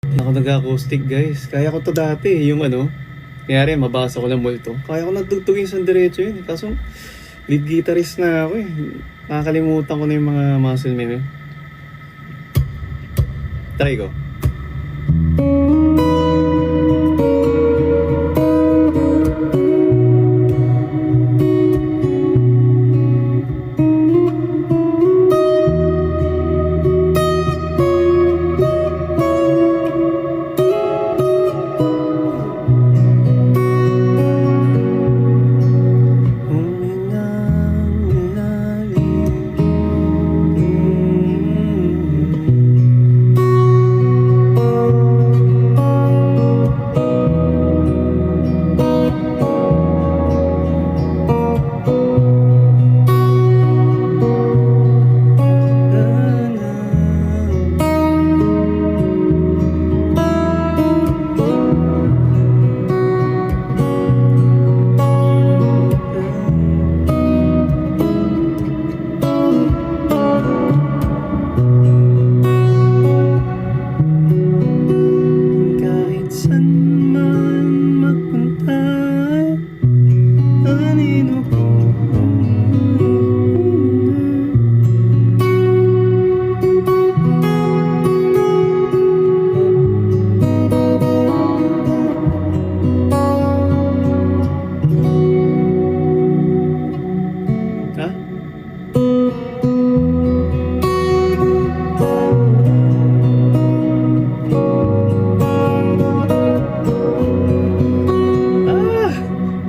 Hindi ako nag-acoustic guys. Kaya ko to dati yung ano. Kaya mabasa ko ng multo. Kaya ko nagtugtugin sa diretso yun. Kaso lead guitarist na ako eh. Nakakalimutan ko na yung mga muscle men eh. Try ko.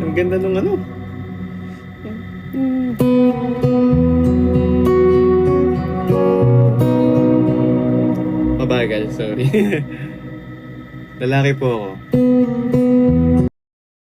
Ang ganda nung ano. Mabagal, sorry. Lalaki po ako.